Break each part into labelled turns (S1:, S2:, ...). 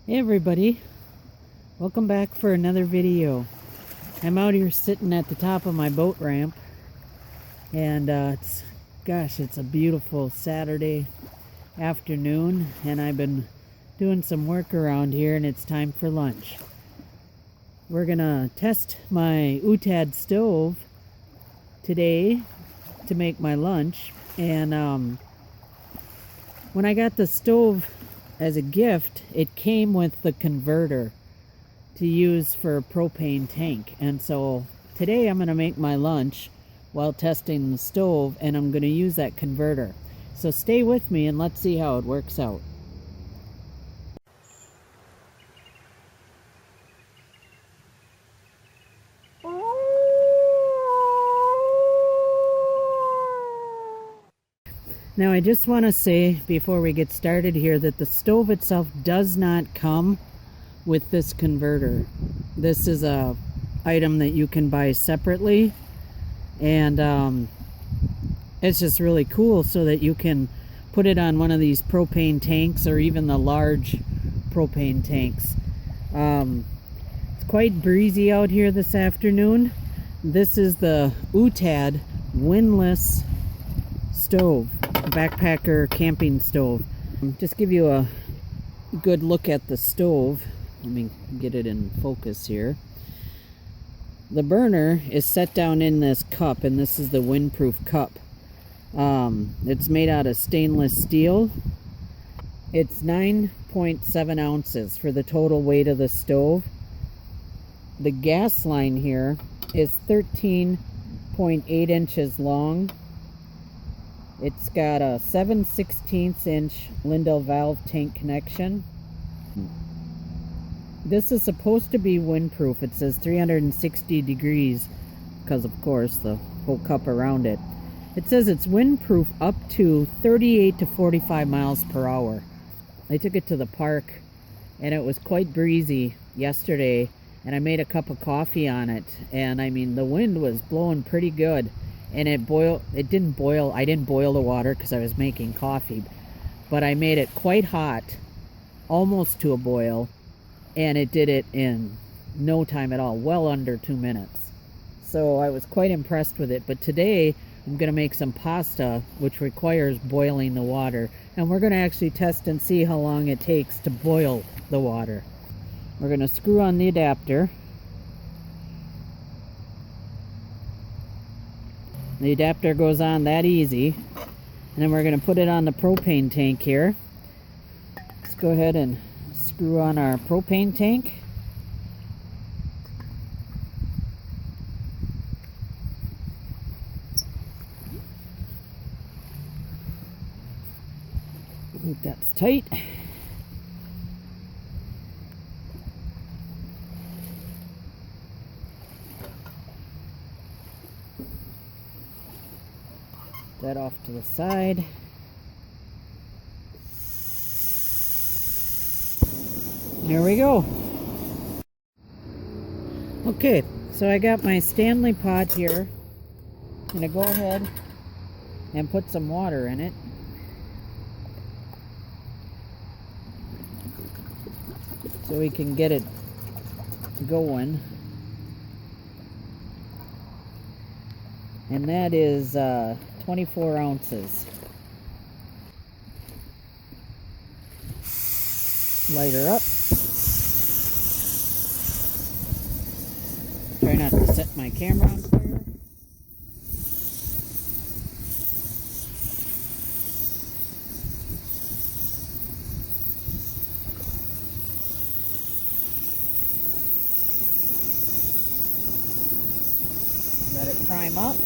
S1: Hey everybody, welcome back for another video. I'm out here sitting at the top of my boat ramp, and it's a beautiful Saturday afternoon, and I've been doing some work around here, and it's time for lunch. We're gonna test my OUTAD stove today to make my lunch, and when I got the stove as a gift, it came with the converter to use for a propane tank. And so today I'm going to make my lunch while testing the stove, and I'm going to use that converter. So stay with me and let's see how it works out. Now I just want to say before we get started here that the stove itself does not come with this converter. This is a item that you can buy separately, and it's just really cool so that you can put it on one of these propane tanks or even the large propane tanks. It's quite breezy out here this afternoon. This is the OUTAD windless stove, backpacker camping stove. Just give you a good look at the stove. Let me get it in focus here. The burner is set down in this cup, and this is the windproof cup. It's made out of stainless steel. It's 9.7 ounces for the total weight of the stove. The gas line here is 13.8 inches long. It's got a 7/16 inch Lindell valve tank connection. This is supposed to be windproof. It says 360 degrees because, of course, the whole cup around it. It says it's windproof up to 38 to 45 miles per hour. I took it to the park, and it was quite breezy yesterday, and I made a cup of coffee on it, and I mean the wind was blowing pretty good. And I didn't boil the water because I was making coffee, but I made it quite hot, almost to a boil, and it did it in no time at all, well under 2 minutes. So I was quite impressed with it. But today I'm going to make some pasta, which requires boiling the water, and we're going to actually test and see how long it takes to boil the water. We're going to screw on the adapter. The adapter goes on that easy, and then we're going to put it on the propane tank here. Let's go ahead and screw on our propane tank. I think that's tight. That off to the side. There we go. Okay, so I got my Stanley pot here. I'm gonna go ahead and put some water in it. So we can get it going. And that is 24 ounces. Light her up. Try not to set my camera on fire. Let it prime up.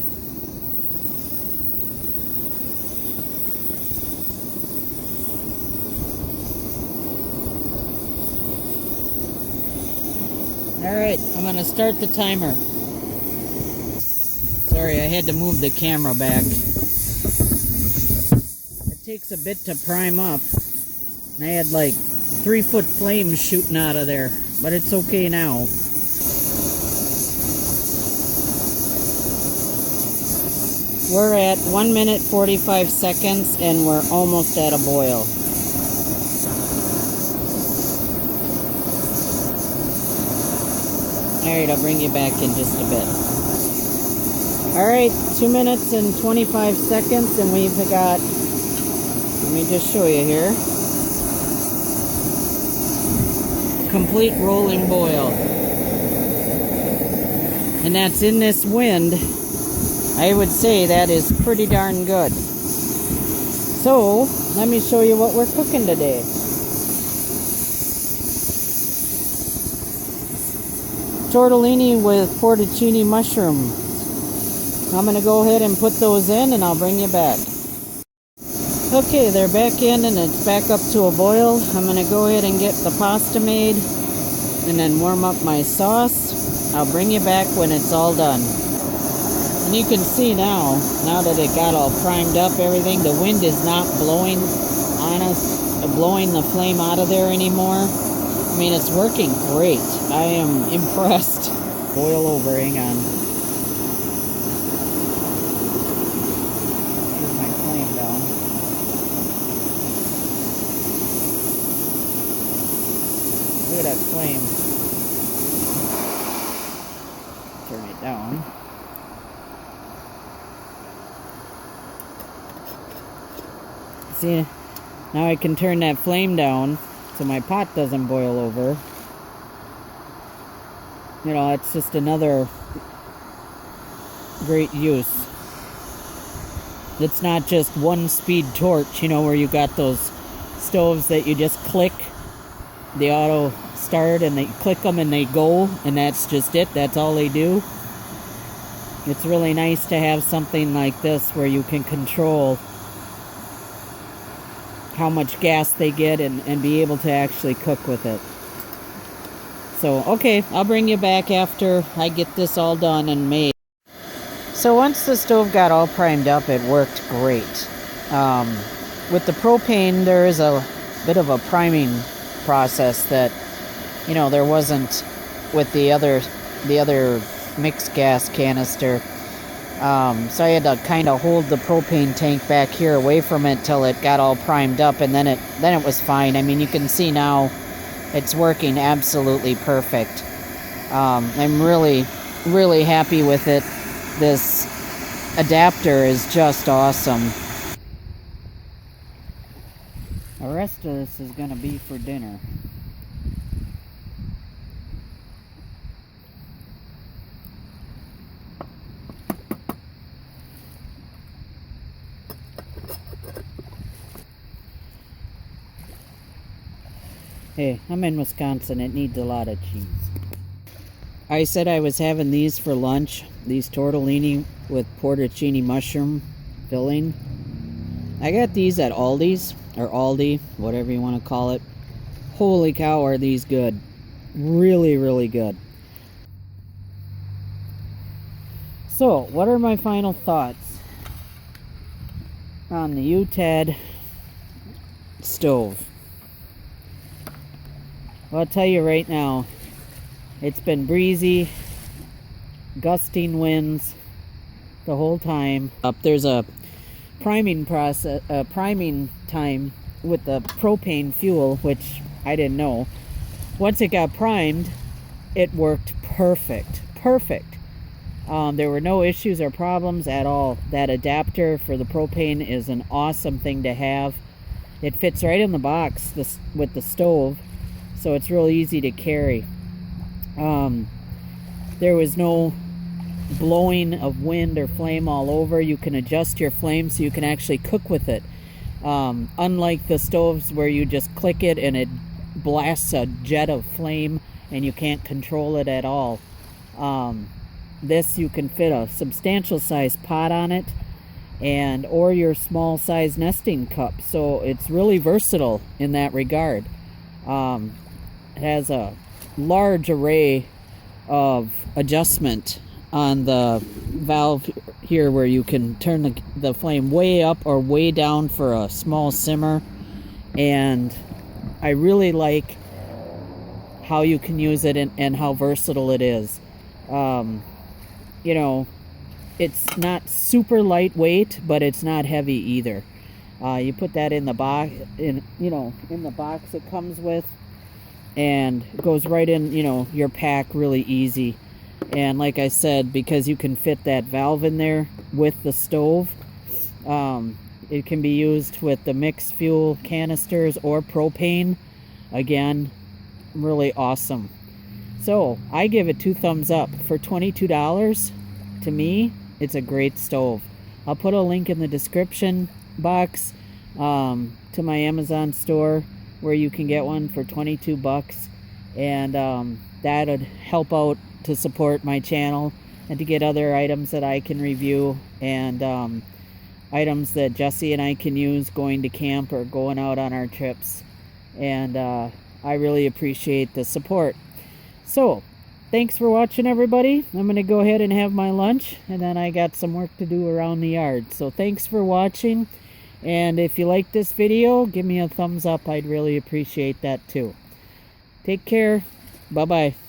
S1: Alright, I'm going to start the timer. Sorry, I had to move the camera back. It takes a bit to prime up. I had like 3-foot flames shooting out of there, but it's okay now. We're at 1 minute 45 seconds and we're almost at a boil. Alright, I'll bring you back in just a bit. Alright, 2 minutes and 25 seconds, and we've got, let me just show you here, complete rolling boil. And that's in this wind. I would say that is pretty darn good. So, let me show you what we're cooking today. Tortellini with porcini mushroom. I'm going to go ahead and put those in and I'll bring you back. Okay, they're back in and it's back up to a boil. I'm going to go ahead and get the pasta made and then warm up my sauce. I'll bring you back when it's all done. And you can see now that it got all primed up, everything, the wind is not blowing on us, blowing the flame out of there anymore. I mean, it's working great. I am impressed. Boil over, hang on. Here's my flame down. Look at that flame. Turn it down. See, now I can turn that flame down so my pot doesn't boil over. You know, it's just another great use. It's not just one speed torch, you know, where you got those stoves that you just click, the auto start, and they click them and they go, and that's just it, that's all they do. It's really nice to have something like this where you can control how much gas they get and be able to actually cook with it. So, okay, I'll bring you back after I get this all done and made. So once the stove got all primed up, it worked great. With the propane, there is a bit of a priming process that, you know, there wasn't with the other mixed gas canister. So I had to kind of hold the propane tank back here away from it till it got all primed up, and then it was fine. I mean, you can see now it's working absolutely perfect. I'm really, really happy with it. This adapter is just awesome. The rest of this is going to be for dinner. Hey, I'm in Wisconsin. It needs a lot of cheese. I said I was having these for lunch. These tortellini with porcini mushroom filling. I got these at Aldi's, or Aldi, whatever you want to call it. Holy cow, are these good. Really, really good. So, what are my final thoughts on the OUTAD stove? Well, I'll tell you right now, it's been breezy, gusting winds the whole time. There's a priming time with the propane fuel, which I didn't know. Once it got primed, it worked perfect. There were no issues or problems at all. That adapter for the propane is an awesome thing to have. It fits right in the box with the stove, so it's real easy to carry. There was no blowing of wind or flame all over. You can adjust your flame so you can actually cook with it. Unlike the stoves where you just click it and it blasts a jet of flame and you can't control it at all. This, you can fit a substantial size pot on it, or your small size nesting cup. So it's really versatile in that regard. It has a large array of adjustment on the valve here where you can turn the flame way up or way down for a small simmer. And I really like how you can use it and how versatile it is. You know, it's not super lightweight, but it's not heavy either. You put that in the box, in the box it comes with, and it goes right in, you know, your pack really easy. And like I said, because you can fit that valve in there with the stove, it can be used with the mixed fuel canisters or propane. Again, really awesome. So I give it 2 thumbs up. For $22, to me, it's a great stove. I'll put a link in the description box to my Amazon store where you can get one for 22 bucks, and that would help out to support my channel and to get other items that I can review, and items that Jesse and I can use going to camp or going out on our trips. And I really appreciate the support. So thanks for watching, everybody. I'm going to go ahead and have my lunch, and then I got some work to do around the yard. So thanks for watching, and if you like this video, give me a thumbs up. I'd really appreciate that too. Take care. Bye-bye.